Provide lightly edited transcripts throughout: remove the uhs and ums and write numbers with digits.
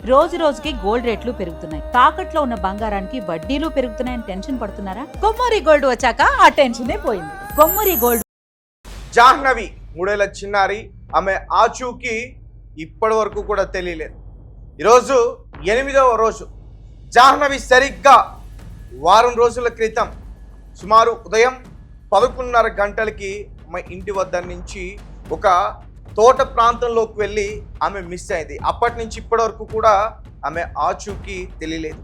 రోజు రోజుకి గోల్డ్ రేట్లు పెరుగుతున్నాయి. తాకట్లో ఉన్న బంగారానికి వడ్డీలు పెరుగుతున్నాయని టెన్షన్ పడుతున్నారా? కొమ్మూరి గోల్డ్ వచ్చాక ఆ టెన్షనే పోయింది. కొమ్మూరి గోల్డ్. జాహ్నవి 3 ఏళ్ల చిన్నారి, ఆమె ఆచూకీ ఇప్పటి వరకు కూడా తెలియలేదు. ఈరోజు 8వ రోజు. జాహ్నవి సరిగ్గా వారం రోజుల క్రితం సుమారు ఉదయం 11:30 గంటలకి మా ఇంటి వద్ద నుంచి ఒక తోట ప్రాంతంలోకి వెళ్ళి ఆమె మిస్ అయింది. అప్పటి నుంచి ఇప్పటి వరకు కూడా ఆమె ఆచూకీ తెలియలేదు.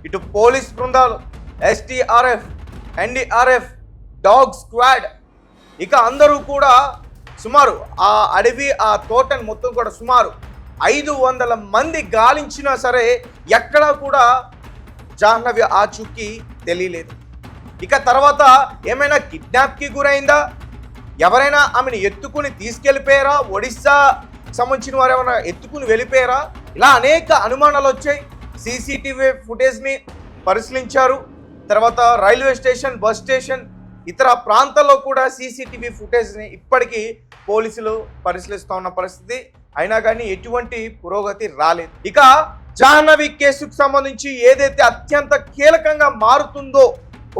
ఇటు పోలీస్ బృందాలు, SDRF, NDRF, డాగ్ స్క్వాడ్, ఇక అందరూ కూడా సుమారు ఆ అడవి, ఆ తోటని మొత్తం కూడా సుమారు 500 మంది గాలించినా సరే ఎక్కడా కూడా జాహ్నవి ఆచూకీ తెలియలేదు. ఇక తర్వాత ఏమైనా కిడ్నాప్కి గురైందా, ఎవరైనా ఆమెను ఎత్తుకుని తీసుకెళ్ళిపోయారా, ఒడిస్సా సంబంధించిన వారు ఏమైనా ఎత్తుకుని వెళ్ళిపోయారా, ఇలా అనేక అనుమానాలు వచ్చాయి. CCTV ఫుటేజ్ని పరిశీలించారు. తర్వాత రైల్వే స్టేషన్, బస్ స్టేషన్, ఇతర ప్రాంతాల్లో కూడా CCTV ఫుటేజ్ని ఇప్పటికీ పోలీసులు పరిశీలిస్తూ ఉన్న పరిస్థితి. అయినా కానీ ఎటువంటి పురోగతి రాలేదు. ఇక జాహ్నవి కేసుకు సంబంధించి ఏదైతే అత్యంత కీలకంగా మారుతుందో,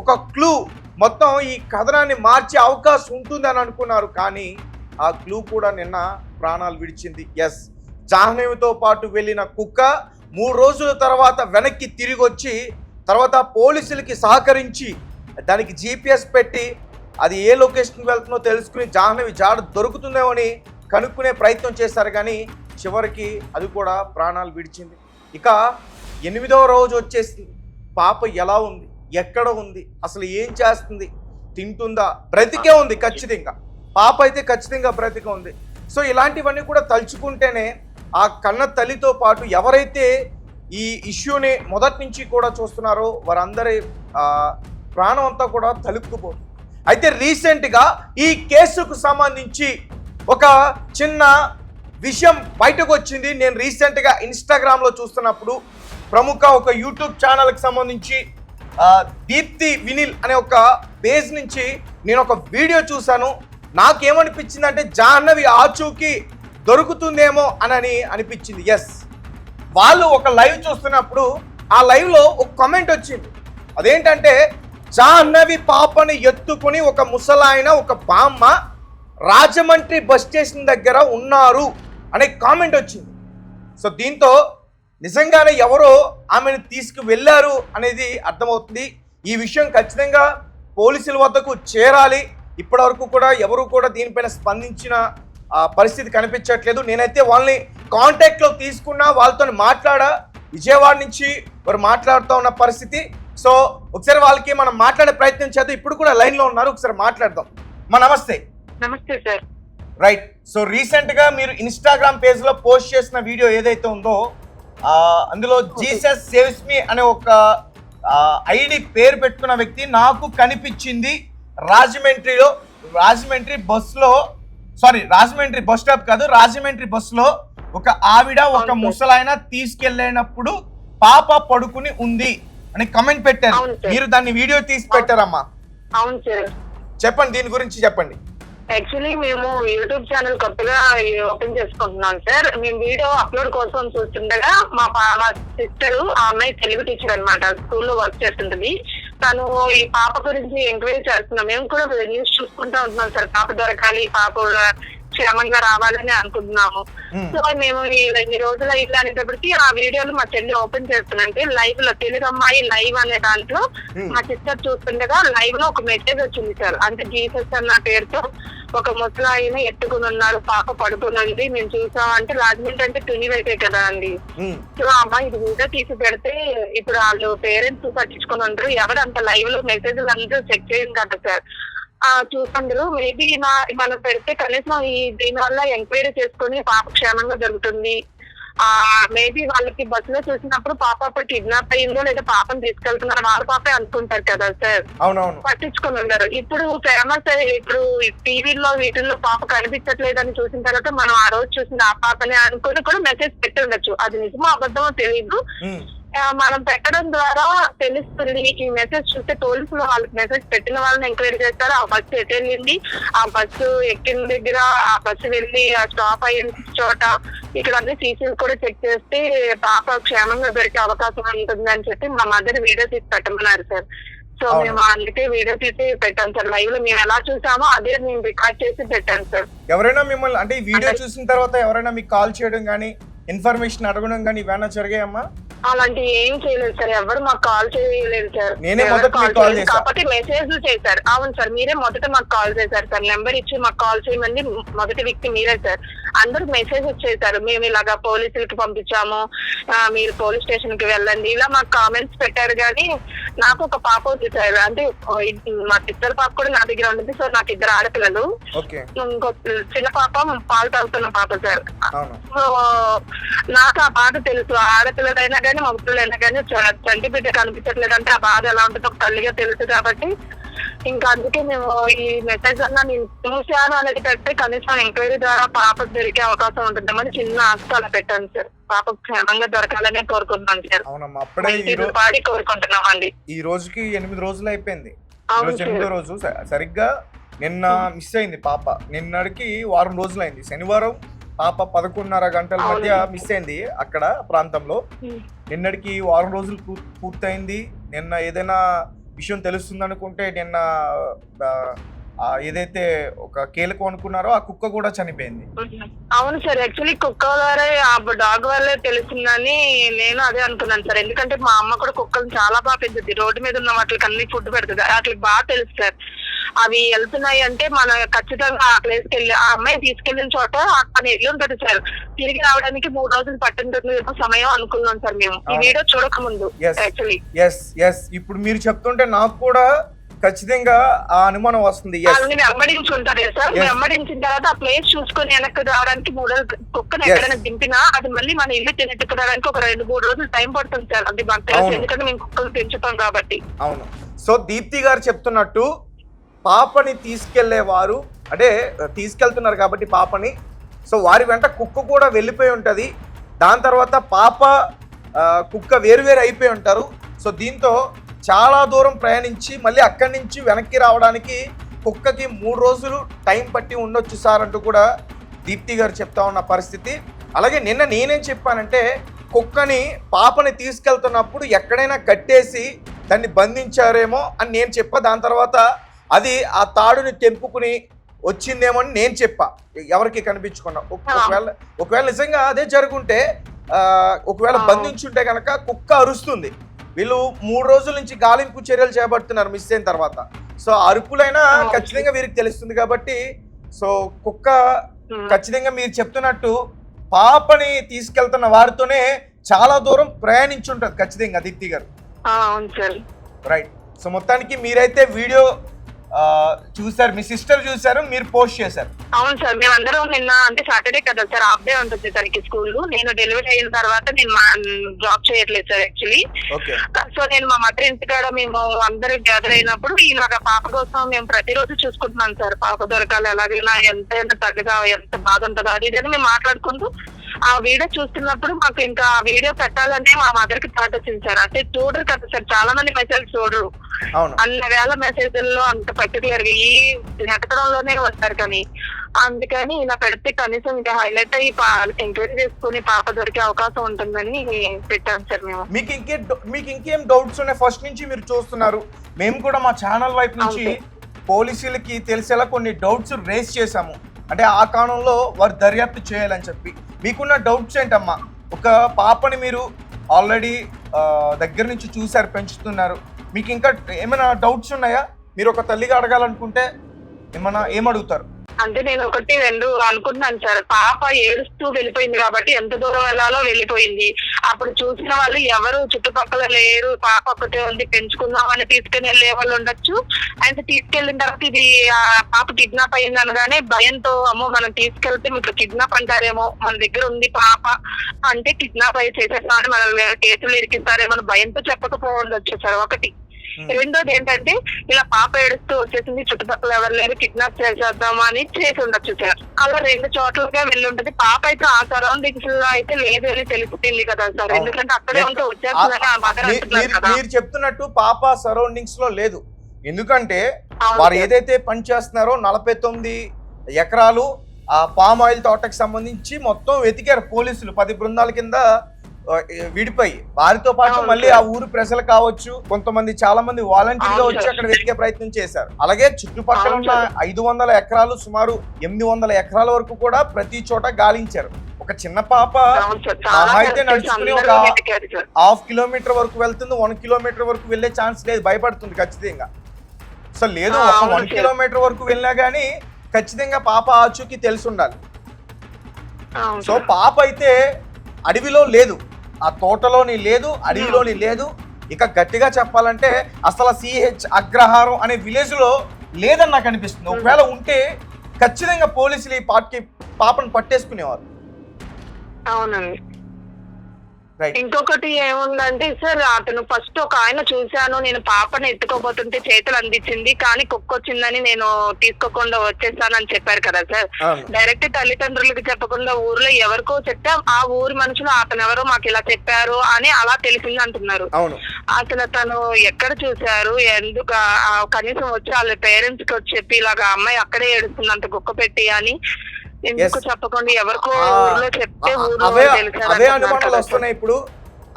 ఒక క్లూ, మొత్తం ఈ కథనాన్ని మార్చే అవకాశం ఉంటుందని అనుకున్నారు. కానీ ఆ క్లూ కూడా నిన్న ప్రాణాలు విడిచింది. ఎస్, జాహ్నవితో పాటు వెళ్ళిన కుక్క 3 రోజుల తర్వాత వెనక్కి తిరిగి వచ్చి తర్వాత పోలీసులకి సహకరించి దానికి GPS పెట్టి అది ఏ లొకేషన్కి వెళ్తుందో తెలుసుకుని జాహ్నవి జాడ దొరుకుతుందేమో అని కనుక్కునే ప్రయత్నం చేశారు. కానీ చివరికి అది కూడా ప్రాణాలు విడిచింది. ఇక 8వ రోజు వచ్చేసింది. పాప ఎలా ఉంది, ఎక్కడ ఉంది, అసలు ఏం చేస్తుంది, తింటుందా, బ్రతికే ఉంది ఖచ్చితంగా. పాప అయితే ఖచ్చితంగా బ్రతికే ఉంది. సో ఇలాంటివన్నీ కూడా తలుచుకుంటేనే ఆ కన్న తల్లితో పాటు ఎవరైతే ఈ ఇష్యూని మొదటి నుంచి కూడా చూస్తున్నారో వారందరి ప్రాణం అంతా కూడా తలుపుకుపోతుంది. అయితే రీసెంట్గా ఈ కేసుకు సంబంధించి ఒక చిన్న విషయం బయటకు వచ్చింది. నేను రీసెంట్గా ఇన్స్టాగ్రామ్లో చూస్తున్నప్పుడు ప్రముఖ ఒక యూట్యూబ్ ఛానల్కి సంబంధించి దీప్తి వినిల్ అనే ఒక పేజ్ నుంచి నేను ఒక వీడియో చూశాను. నాకేమనిపించిందంటే జాహ్నవి ఆచూకీ దొరుకుతుందేమో అని అనిపించింది. ఎస్, వాళ్ళు ఒక లైవ్ చూస్తున్నప్పుడు ఆ లైవ్లో ఒక కామెంట్ వచ్చింది. అదేంటంటే జాహ్నవి పాపని ఎత్తుకుని ఒక ముసలాయన, ఒక బామ్మ రాజమండ్రి బస్ స్టేషన్ దగ్గర ఉన్నారు అనే కామెంట్ వచ్చింది. సో దీంతో నిజంగానే ఎవరో ఆమెను తీసుకు వెళ్ళారు అనేది అర్థమవుతుంది. ఈ విషయం ఖచ్చితంగా పోలీసుల వద్దకు చేరాలి. ఇప్పటివరకు కూడా ఎవరు కూడా దీనిపైన స్పందించిన పరిస్థితి కనిపించట్లేదు. నేనైతే వాళ్ళని కాంటాక్ట్లో తీసుకున్నా, వాళ్ళతో మాట్లాడా. విజయవాడ నుంచి వారు మాట్లాడుతూ ఉన్న పరిస్థితి. సో ఒకసారి వాళ్ళకి మనం మాట్లాడే ప్రయత్నం చేద్దాం. ఇప్పుడు కూడా లైన్లో ఉన్నారు, ఒకసారి మాట్లాడదాం. నమస్తే. నమస్తే సార్. రైట్. సో రీసెంట్గా మీరు ఇన్స్టాగ్రామ్ పేజ్లో పోస్ట్ చేసిన వీడియో ఏదైతే ఉందో అందులో జీసస్ సేవ్స్ మీ అనే ఒక ఐడి పేరు పెట్టుకున్న వ్యక్తి నాకు కనిపించింది రాజమండ్రి బస్ స్టాప్ కాదు, రాజమండ్రి బస్సులో ఒక ఆవిడ ఒక ముసలాయన తీసుకెళ్ళినప్పుడు పాప పడుకుని ఉంది అని కమెంట్ పెట్టారు. మీరు దాన్ని వీడియో తీసి పెట్టారమ్మా. అవును సార్. చెప్పండి, దీని గురించి చెప్పండి. యాక్చువల్లీ మేము యూట్యూబ్ ఛానల్ కొత్తగా ఓపెన్ చేసుకుంటున్నాం సార్. మేము వీడియో అప్లోడ్ కోసం చూస్తుండగా మా సిస్టర్, ఆ అమ్మాయి తెలుగు టీచర్ అనమాట, స్కూల్లో వర్క్ చేస్తుంటది. తను ఈ పాప గురించి ఎంక్వైరీ చేస్తున్నాం. మేము కూడా న్యూస్ చూసుకుంటూ ఉంటున్నాం సార్. పాప దొరకాలి, పాప క్షేమంగా రావాలని అనుకుంటున్నాము. సో మేము ఈ రోజుల ఇల్లు అనేటప్పటికి ఆ వీడియోలు మా చెల్లి ఓపెన్ చేస్తుందంటే లైవ్ లో తెలుగు అమ్మాయి లైవ్ అనే దాంట్లో మా సిస్టర్ చూస్తుండగా లైవ్ లో ఒక మెసేజ్ వచ్చింది సార్. అంటే జీసస్ అన్న పేరుతో ఒక ముసలాయిని ఎత్తుకుని ఉన్నారు, పాప పడుకున్నది, మేము చూసాం. అంటే రాజమండ్రి అంటే తుని వైపే కదా అండి. సో అమ్మాయి ఇది వీడియో తీసి పెడితే ఇప్పుడు వాళ్ళు పేరెంట్స్ పట్టించుకుని ఉంటారు. ఎవరు అంత లైవ్ లో మెసేజ్లు అందరూ చెక్ చేయం కదా సార్. చూసందరు మేబీ మనం పెడితే కనీసం దీని వల్ల ఎంక్వైరీ చేసుకుని పాప క్షేమంగా జరుగుతుంది. మేబీ వాళ్ళకి బస్సులో చూసినప్పుడు పాప అప్పుడు కిడ్నాప్ అయ్యిందో లేదా పాపను తీసుకెళ్తున్నారు, వాళ్ళ పాపే అనుకుంటారు కదా సార్. పట్టించుకుని ఉన్నారు. ఇప్పుడు ఫేమస్ ఇప్పుడు టీవీలో వీటిల్లో పాప కనిపించట్లేదని చూసిన తర్వాత మనం ఆ రోజు చూసిన ఆ పాపని అనుకుని కూడా మెసేజ్ పెట్టి ఉండొచ్చు. అది నిజమో అబద్ధమో తెలియదు. మనం పెట్టడం ద్వారా తెలుస్తుంది. ఈ మెసేజ్ చూస్తే పోలీసులు వాళ్ళకి మెసేజ్ పెట్టిన వాళ్ళని ఎంక్వైరీ చేస్తారు. ఆ బస్సు ఎటు వెళ్ళింది, ఆ బస్సు ఎక్కిన దగ్గర, ఆ బస్సు వెళ్ళి ఆ స్టాప్ అయిన చోట ఇక్కడ అన్ని సీసీలు కూడా చెక్ చేస్తే పాప క్షేమంగా దొరికే అవకాశం ఉంటుంది అని చెప్పి మా మదర్ వీడియో తీసి పెట్టమన్నారు సార్. సో మేము అందుకే వీడియో తీసి పెట్టాం సార్. లైవ్ లో మేము ఎలా చూసామో అదే మేము రికార్డ్ చేసి పెట్టాం సార్. ఎవరైనా మిమ్మల్ని అంటే ఈ వీడియో చూసిన తర్వాత ఎవరైనా మీకు కాల్ చేయడం కానీ ఇన్ఫర్మేషన్ అడగడం కానీ ఇవేనా జరిగాయమ్మా? అలాంటి ఏం చేయలేదు సార్, ఎవరు మాకు కాల్ చేయలేదు సార్. నేనే మొదట మీకు కాల్ చేశాను. కాకపోతే మెసేజ్ చేశారు. అవును సార్, మీరే మొదట మాకు కాల్ చేశారు సార్. నెంబర్ ఇచ్చి మాకు కాల్ చేయమని మొదటి వ్యక్తి మీరే సార్. అందరూ మెసేజ్ చేశారు, మేము ఇలాగా పోలీసులకి పంపించాము, మీరు పోలీస్ స్టేషన్ కి వెళ్ళండి, ఇలా మాకు కామెంట్స్ పెట్టారు. కానీ నాకు ఒక పాప ఉంది సార్, అంటే మా ఇద్దరు పాప కూడా నా దగ్గర ఉంటుంది. సో నాకు 2 ఆడపిల్లలు, ఇంకో చిన్న పాప పాలు తాగుతున్న పాప సార్. సో నాకు ఆ బాధ తెలుసు. ఆడపిల్లలైనా కానీ మగపిల్లలైనా కానీ చంటి బిడ్డ కనిపించట్లేదంటే ఆ బాధ ఎలా ఉంటుందో ఒక తల్లిగా తెలుసు. కాబట్టి ఇంకా అందుకే మేము ఈ మెసేజ్ అన్నా నేను చూశాను అనేది పెడితే కనీసం ఎంక్వైరీ ద్వారా పాప దొరికే అవకాశం ఉంటుందని చిన్న ఆశ అలా పెట్టాను సార్. పాప క్షేమంగా దొరకాలనే కోరుకుంటున్నాను సార్. పాడి కోరుకుంటున్నాం అండి. ఈ రోజుకి 8 రోజులు అయిపోయింది. 8వ రోజు సరిగ్గా నిన్న మిస్ అయింది పాప. నిన్నటికి వారం రోజులు అయింది. శనివారం పాప 11:30 గంటల మధ్య మిస్ అయింది అక్కడ ప్రాంతంలో. నిన్నటికి వారం రోజులు పూర్తయింది. నిన్న ఏదైనా విషయం తెలుస్తుంది అనుకుంటే నిన్న ఏదైతే ఒక కీలకం అనుకున్నారో ఆ కుక్క కూడా చనిపోయింది. అవును సార్, యాక్చువల్లీ కుక్క ద్వారా ఆ డాగ్ వల్లే తెలుస్తుందని నేను అదే అనుకున్నాను సార్. ఎందుకంటే మా అమ్మ కూడా కుక్కలు చాలా బాగా పెంచుద్ది. రోడ్డు మీద ఉన్న వాటికి అన్ని ఫుడ్ పెడుతుంది. వాటికి బాగా తెలుసు సార్. అవి వెళ్తున్నాయి అంటే మన ఖచ్చితంగా ఆ ప్లేస్కి వెళ్ళి ఆ అమ్మాయి తీసుకెళ్లిన చోట తను వెళ్ళి ఉంటుంది సార్. తిరిగి రావడానికి 3 రోజులు పట్టింటుంది సమయం అనుకున్నాం సార్ మేము ఈ వీడియో చూడక ముందు. యాక్చువల్లీ ఇప్పుడు మీరు చెప్తుంటే నాకు కూడా ఖచ్చితంగా ఆ అనుమానం వస్తుంది. వెంబడించుంటారు సార్. వెంబడించిన తర్వాత ఆ ప్లేస్ చూసుకుని వెనక్కి రావడానికి 3 రోజులు, కుక్కను ఎక్కడైనా దింపినా అది మళ్ళీ మన ఇల్లు తినెట్టుకోవడానికి ఒక 2-3 రోజులు టైం పడుతుంది సార్. అది మాకు తెలుసు, ఎందుకంటే మేము కుక్కలు పెంచుతాం కాబట్టి. అవును. సో దీప్తి గారు చెప్తున్నట్టు పాపని తీసుకెళ్లేవారు అంటే తీసుకెళ్తున్నారు కాబట్టి పాపని, సో వారి వెంట కుక్క కూడా వెళ్ళిపోయి ఉంటుంది. దాని తర్వాత పాప కుక్క వేరువేరు అయిపోయి ఉంటారు. సో దీంతో చాలా దూరం ప్రయాణించి మళ్ళీ అక్కడి నుంచి వెనక్కి రావడానికి కుక్కకి 3 రోజులు టైం పట్టి ఉండొచ్చు సార్ అంటూ కూడా దీప్తి గారు చెప్తా ఉన్న పరిస్థితి. అలాగే నిన్న నేనేం చెప్పానంటే కుక్కని పాపని తీసుకెళ్తున్నప్పుడు ఎక్కడైనా కట్టేసి దాన్ని బంధించారేమో అని నేను చెప్పా. దాని తర్వాత అది ఆ తాడుని తెంపుకుని వచ్చిందేమో అని నేను చెప్పా, ఎవరికి కనిపించకుండా. ఒకవేళ నిజంగా అదే జరుగుంటే ఒకవేళ బంధించుంటే కనుక కుక్క అరుస్తుంది. వీళ్ళు 3 రోజుల నుంచి గాలింపు చర్యలు చేపడుతున్నారు మిస్ అయిన తర్వాత. సో అరుపులైనా ఖచ్చితంగా వీరికి తెలుస్తుంది కాబట్టి సో కుక్క ఖచ్చితంగా మీరు చెప్తున్నట్టు పాపని తీసుకెళ్తున్న వారితోనే చాలా దూరం ప్రయాణించుంటది ఖచ్చితంగా దీప్తి గారు. రైట్. సో మొత్తానికి మీరైతే వీడియో చూసారు, మీ సిస్టర్ చూసారు, మీరు పోస్ట్ చేశారు. అవును సార్, మేమందరం నిన్న అంటే సాటర్డే కదా సార్, హాఫ్ డే ఉంటుంది తనకి స్కూల్. నేను డెలివరీ అయిన తర్వాత నేను జాబ్ చేయట్లేదు సార్ యాక్చువల్లీ. సో నేను మా మదర్ ఇంటికాడ మేము అందరూ గ్యాదర్ అయినప్పుడు ఇలాగ పాప కోసం మేము ప్రతిరోజు చూసుకుంటున్నాం సార్. పాప దొరకాలి, ఎలాగైనా ఎంత తగ్గగా ఎంత బాధ ఉంటుందో అది ఇదని మేము మాట్లాడుకుంటూ ఆ వీడియో చూస్తున్నప్పుడు మాకు ఇంకా ఆ వీడియో పెట్టాలంటే మా మదర్ కి థాట్ వచ్చింది సార్. అంటే చూడరు కదా సార్, చాలా మంది మెసేజ్ చూడరు. అన్ని వేల మెసేజ్ల్లో అంత పర్టికులర్ గా ఈ నెట్టడంలోనే వస్తారు. కానీ అందుకని ఇలా పెడితే కనీసం ఇంకా హైలైట్ అయ్యి ఎంక్వైరీ చేసుకుని పాప దొరికే అవకాశం ఉంటుందని పెట్టాం సార్ మేము. మీకు ఇంకేం డౌట్స్ ఉన్నాయి? ఫస్ట్ నుంచి మీరు చూస్తున్నారు, మేము కూడా మా ఛానల్ వైపు నుంచి పోలీసులకి తెలిసేలా కొన్ని డౌట్స్ రేస్ చేశాము. అంటే ఆ కాలంలో వారు దర్యాప్తు చేయాలని చెప్పి. మీకున్న డౌట్స్ ఏంటమ్మా? ఒక పాపని మీరు ఆల్రెడీ దగ్గర నుంచి చూసారు, పెంచుతున్నారు, మీకు ఇంకా ఏమైనా డౌట్స్ ఉన్నాయా? మీరు ఒక తల్లిగా అడగాలనుకుంటే ఏమడుగుతారు? అంటే నేను 1-2 అనుకుంటున్నాను సార్. పాప ఏడుస్తూ వెళ్ళిపోయింది కాబట్టి ఎంత దూరం వెళ్ళాలో వెళ్ళిపోయింది. అప్పుడు చూసిన వాళ్ళు ఎవరు చుట్టుపక్కల లేరు, పాప ఒకటే ఉంది, పెంచుకుందామని తీసుకుని వెళ్ళే వాళ్ళు ఉండొచ్చు. అండ్ తీసుకెళ్ళిన తర్వాత ఇది పాప కిడ్నాప్ అయింది అనగానే భయంతో అమ్మో మనం తీసుకెళ్తే మీకు కిడ్నాప్ అంటారేమో, మన దగ్గర ఉంది పాప అంటే కిడ్నాప్ అయ్యి చేసేస్తామని మన కేసులు ఇరికిస్తారేమో భయంతో చెప్పకపోవచ్చు సార్. ఒకటి రెండోది ఏంటంటే ఇలా పాప ఏడుస్తూ వచ్చేసింది, చుట్టుపక్కల ఎవరు లేరు, కిడ్నాప్ చేసేద్దాం అని చేసి ఉండొచ్చు సార్. అలా 2 చోట్లగా వెళ్ళి ఉంటది. పాప అయితే ఆ సరౌండింగ్స్ లో అయితే లేదు అని తెలిసింది కదా సార్, ఎందుకంటే అక్కడే ఉంటే వచ్చేస్తుందని ఆ మదర్ అంటున్నారు కదా. మీరు చెప్తున్నట్టు పాప సరౌండింగ్స్ లో లేదు, ఎందుకంటే వారు ఏదైతే పని చేస్తున్నారో 49 ఎకరాలు ఆ పామ్ ఆయిల్ తోటకు సంబంధించి మొత్తం వెతికారు పోలీసులు 10 బృందాల కింద విడిపోయి. వారితో పాటు మళ్ళీ ఆ ఊరు ప్రజలు కావచ్చు, కొంతమంది చాలా మంది వాలంటీర్ గా వచ్చి అక్కడ వెతికే ప్రయత్నం చేశారు. అలాగే చుట్టుపక్కల ఉన్న 500 ఎకరాలు సుమారు 800 ఎకరాల వరకు కూడా ప్రతి చోట గాలించారు. ఒక చిన్న పాప అయితే నడుచుకుని ఒక 1/2 కిలోమీటర్ వరకు వెళ్తుంది, 1 కిలోమీటర్ వరకు వెళ్ళే ఛాన్స్ లేదు, భయపడుతుంది ఖచ్చితంగా. సో లేదు, ఒక 1 కిలోమీటర్ వరకు వెళ్ళినా గానీ ఖచ్చితంగా పాప ఆచూకీ తెలిసి ఉండాలి. సో పాప అయితే అడవిలో లేదు, ఆ తోటలోని లేదు, అడవిలోని లేదు. ఇక గట్టిగా చెప్పాలంటే అసలు సిహెచ్ అగ్రహారం అనే విలేజ్ లో లేదని నాకు అనిపిస్తుంది. ఒకవేళ ఉంటే ఖచ్చితంగా పోలీసులు ఈ పాపను పట్టేసుకునేవారు. అవునండి. ఇంకొకటి ఏముందంటే సార్, అతను ఫస్ట్ ఒక ఆయన చూశాను, నేను పాపను ఎత్తుకోబోతుంటే చేతులు అందించింది కానీ కుక్కొచ్చిందని నేను తీసుకోకుండా వచ్చేసానని చెప్పారు కదా సార్. డైరెక్ట్ తల్లిదండ్రులకు చెప్పకుండా ఊర్లో ఎవరికో చెప్తే ఆ ఊరి మనుషులు అతను ఎవరో మాకు ఇలా చెప్పారు అని అలా తెలిసింది అంటున్నారు. అసలు తను ఎక్కడ చూశారు, ఎందుకు కనీసం వచ్చి వాళ్ళ పేరెంట్స్ కి వచ్చి చెప్పి ఇలాగా అమ్మాయి అక్కడే ఏడుస్తుంది అంత కుక్క పెట్టి అని ఎందుకు చెప్పకుండా ఎవరికో ఊర్లో చెప్తే అవే అనుమానాలు వస్తున్నాయి. ఇప్పుడు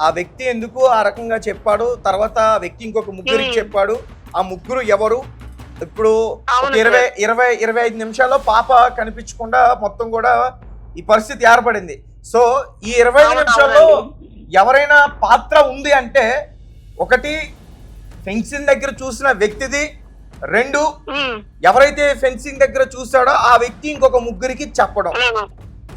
ఆ వ్యక్తి ఎందుకు ఆ రకంగా చెప్పాడు, తర్వాత ఆ వ్యక్తి ఇంకొక ముగ్గురికి చెప్పాడు, ఆ ముగ్గురు ఎవరు? ఇప్పుడు 20-25 నిమిషాల్లో పాప కనిపించకుండా మొత్తం కూడా ఈ పరిస్థితి ఏర్పడింది. సో ఈ 25 నిమిషాల్లో ఎవరైనా పాత్ర ఉంది అంటే, ఒకటి ఫెన్సింగ్ దగ్గర చూసిన వ్యక్తిది, 2 ఎవరైతే ఫెన్సింగ్ దగ్గర చూసాడో ఆ వ్యక్తి ఇంకొక ముగ్గురికి చెప్పడం.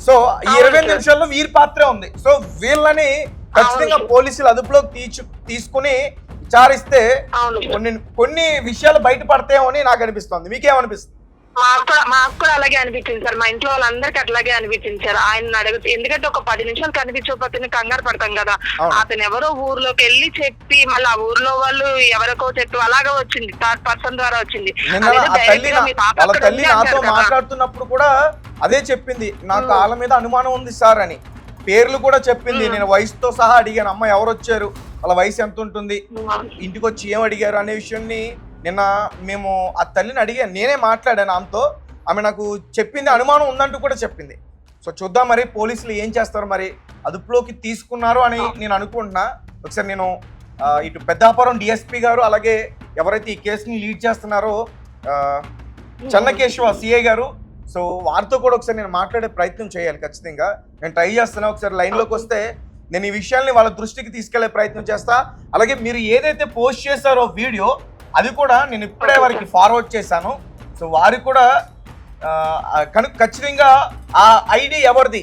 సో ఈ 25 నిమిషాల్లో వీరి పాత్ర ఉంది. సో వీళ్ళని ఖచ్చితంగా పోలీసులు అదుపులోకి తీసుకుని విచారిస్తే కొన్ని విషయాలు బయటపడతాయో అని నాకు అనిపిస్తుంది. మీకేమనిపిస్తుంది? మాకు కూడా అలాగే అనిపించింది సార్, మా ఇంట్లో వాళ్ళందరికీ అట్లాగే అనిపించింది సార్. ఆయన అడుగుతూ, ఎందుకంటే ఒక 10 నిమిషాలు కనిపించకపోతే కంగారు పడతాం కదా. అతను ఎవరో ఊర్లోకి వెళ్ళి చెప్పి మళ్ళీ ఆ ఊర్లో వాళ్ళు ఎవరికో చెప్పి అలాగా వచ్చింది, 3rd పర్సన్ ద్వారా వచ్చింది. తల్లి నాతో మాట్లాడుతున్నప్పుడు కూడా అదే చెప్పింది, నాకు వాళ్ళ మీద అనుమానం ఉంది సార్ అని. పేర్లు కూడా చెప్పింది. నేను వయసుతో సహా అడిగాను, అమ్మ ఎవరు వచ్చారు, వాళ్ళ వయసు ఎంత ఉంటుంది, ఇంటికి వచ్చి ఏం అడిగారు అనే విషయాన్ని నిన్న మేము ఆ తల్లిని అడిగాను, నేనే మాట్లాడాను ఆమెతో. ఆమె నాకు చెప్పింది అనుమానం ఉందంటూ కూడా చెప్పింది. సో చూద్దాం మరి పోలీసులు ఏం చేస్తారు, మరి అదుపులోకి తీసుకున్నారు అని నేను అనుకుంటున్నా. ఒకసారి నేను ఇటు పెద్దాపురం డిఎస్పీ గారు, అలాగే ఎవరైతే ఈ కేసుని లీడ్ చేస్తున్నారో చెన్నకేశవ సిఐ గారు, సో వారితో కూడా ఒకసారి నేను మాట్లాడే ప్రయత్నం చేయాలి. ఖచ్చితంగా నేను ట్రై చేస్తున్నా. ఒకసారి లైన్లోకి వస్తే నేను ఈ విషయాల్ని వాళ్ళ దృష్టికి తీసుకెళ్లే ప్రయత్నం చేస్తా. అలాగే మీరు ఏదైతే పోస్ట్ చేశారో వీడియో, అది కూడా నేను ఇప్పుడే వారికి ఫార్వర్డ్ చేశాను. సో వారికి కూడా ఖచ్చితంగా ఆ ఐడి ఎవరిది,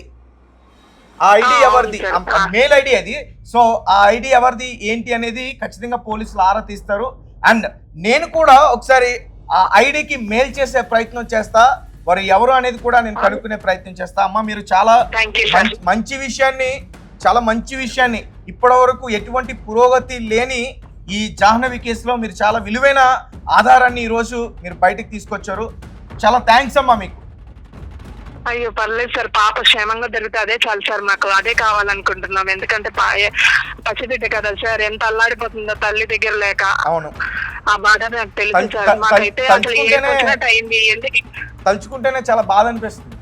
మెయిల్ ఐడి అది. సో ఆ ఐడి ఎవరిది ఏంటి అనేది ఖచ్చితంగా పోలీసులు ఆరా తీస్తారు. అండ్ నేను కూడా ఒకసారి ఆ ఐడికి మెయిల్ చేసే ప్రయత్నం చేస్తా, వారు ఎవరు అనేది కూడా నేను కనుక్కునే ప్రయత్నం చేస్తా. అమ్మ మీరు చాలా మంచి విషయాన్ని ఇప్పటి వరకు ఎటువంటి పురోగతి లేని ఈ జాహ్నవి కేసులో మీరు చాలా విలువైన ఆధారాన్ని ఈరోజు మీరు బయటకు తీసుకొచ్చారు. చాలా థ్యాంక్స్ అమ్మా మీకు. అయ్యో పర్లేదు సార్, పాప క్షేమంగా దొరికితే అదే చాలు సార్, మాకు అదే కావాలనుకుంటున్నాం. ఎందుకంటే పసిబిడ్డ కదా సార్, ఎంత అల్లాడిపోతుందో తల్లి దగ్గర లేక. అవును, ఆ బాధ నాకు తెలుసు సార్. మాకైతే అసలు ఏదైనా అయింది, తలుచుకుంటేనే చాలా బాధ అనిపిస్తుంది.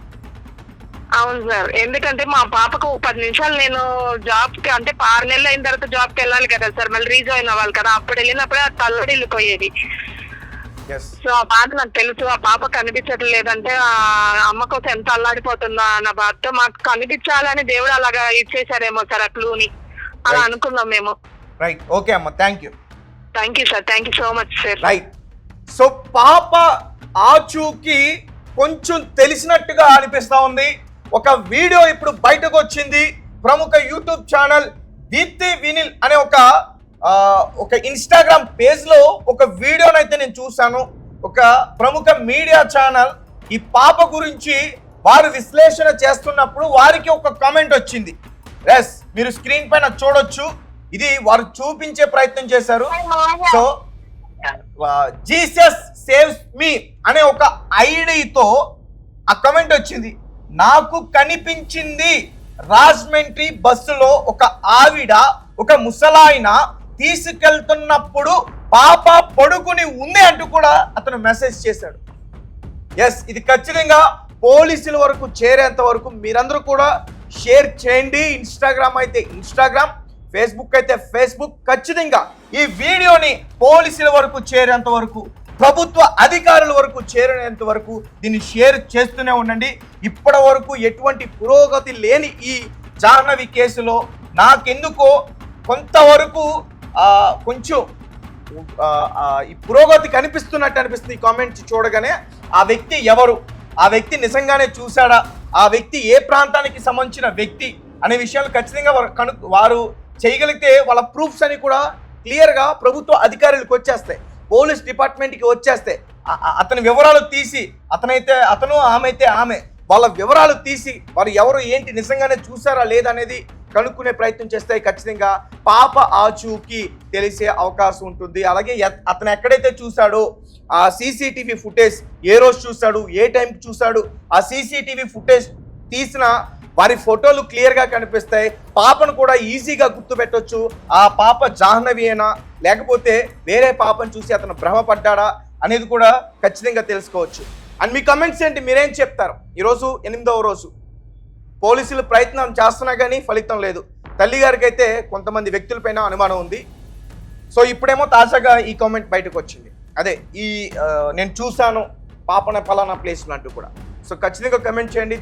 అవును సార్, ఎందుకంటే మా పాపకు 10 నిమిషాలు నేను జాబ్ కి అంటే 6 నెలలు అయిన తర్వాత జాబ్ కి వెళ్ళాలి కదా సార్, మళ్ళీ రీజాయిన్ అవ్వాలి కదా. అప్పుడు వెళ్ళినప్పుడే ఆ తల్లడి వెళ్ళిపోయేది. సో ఆ బాధ నాకు తెలుసు. ఆ పాప కనిపించట్లేదంటే ఆ అమ్మ కోసం ఎంత అల్లాడిపోతుందో అన్న బాధతో మాకు కనిపించాలని దేవుడు అలాగా ఇచ్చేసారేమో సార్ ఆ క్లూని, అలా అనుకున్నాం మేము. రైట్, ఓకే అమ్మ, thank you sir, thank you so much sir. Right, so పాప ఆచూకీ కొంచెం తెలిసినట్టుగా అనిపిస్తా ఉంది. ఒక వీడియో ఇప్పుడు బయటకు వచ్చింది. ప్రముఖ యూట్యూబ్ ఛానల్ దీప్తి వినిల్ అనే ఒక ఇన్స్టాగ్రామ్ పేజ్ లో ఒక వీడియోనైతే నేను చూశాను. ఒక ప్రముఖ మీడియా ఛానల్ ఈ పాప గురించి వారు విశ్లేషణ చేస్తున్నప్పుడు వారికి ఒక కామెంట్ వచ్చింది. ఎస్, మీరు స్క్రీన్ పైన చూడొచ్చు. ఇది వారు చూపించే ప్రయత్నం చేశారు. సో జీసస్ సేవ్స్ మీ అనే ఒక ఐడితో ఆ కమెంట్ వచ్చింది. నాకు కనిపించింది రాజమండ్రి బస్సులో ఒక ఆవిడ ఒక ముసలాయన తీసుకెళ్తున్నప్పుడు పాప పడుకుని ఉంది అంటూ కూడా అతను మెసేజ్ చేశాడు. ఎస్, ఇది ఖచ్చితంగా పోలీసుల వరకు చేరేంత వరకు మీరందరూ కూడా షేర్ చేయండి. ఇన్స్టాగ్రామ్ అయితే ఇన్స్టాగ్రామ్, ఫేస్బుక్ అయితే ఫేస్బుక్. ఖచ్చితంగా ఈ వీడియోని పోలీసుల వరకు చేరేంత వరకు, ప్రభుత్వ అధికారుల వరకు చేరేంత వరకు దీన్ని షేర్ చేస్తూనే ఉండండి. ఇప్పటి వరకు ఎటువంటి పురోగతి లేని ఈ జాహ్నవి కేసులో నాకెందుకో కొంతవరకు కొంచెం ఈ పురోగతి కనిపిస్తున్నట్టు అనిపిస్తుంది. ఈ కామెంట్స్ చూడగానే ఆ వ్యక్తి ఎవరు, ఆ వ్యక్తి నిజంగానే చూశాడా, ఆ వ్యక్తి ఏ ప్రాంతానికి సంబంధించిన వ్యక్తి అనే విషయాలు ఖచ్చితంగా వారు చేయగలిగితే వాళ్ళ ప్రూఫ్స్ అని కూడా క్లియర్గా ప్రభుత్వ అధికారులకు వచ్చేస్తాయి, పోలీస్ డిపార్ట్మెంట్కి వచ్చేస్తాయి. అతని వివరాలు తీసి అతను ఆమె అయితే ఆమె వాళ్ళ వివరాలు తీసి వారు ఎవరు ఏంటి నిజంగానే చూసారా లేదనేది కనుక్కునే ప్రయత్నం చేస్తే ఖచ్చితంగా పాప ఆచూకీ తెలిసే అవకాశం ఉంటుంది. అలాగే అతను ఎక్కడైతే చూశాడో ఆ సీసీటీవీ ఫుటేజ్ ఏ రోజు చూశాడు, ఏ టైంకి చూశాడు, ఆ సీసీటీవీ ఫుటేజ్ తీసిన వారి ఫోటోలు క్లియర్గా కనిపిస్తాయి. పాపను కూడా ఈజీగా గుర్తుపెట్టొచ్చు. ఆ పాప జాహ్నవియేనా లేకపోతే వేరే పాపను చూసి అతను భ్రమపడ్డాడా అనేది కూడా ఖచ్చితంగా తెలుసుకోవచ్చు. అండ్ మీ కమెంట్స్ ఏంటి, మీరేం చెప్తారు? ఈరోజు 8వ రోజు పోలీసులు ప్రయత్నం చేస్తున్నా కానీ ఫలితం లేదు. తల్లిగారికి అయితే కొంతమంది వ్యక్తులపైన అనుమానం ఉంది. సో ఇప్పుడేమో తాజాగా ఈ కామెంట్ బయటకు వచ్చింది, అదే నేను చూశాను పాపన పలానా ప్లేస్లో అంటూ కూడా. సో ఖచ్చితంగా కమెంట్ చేయండి.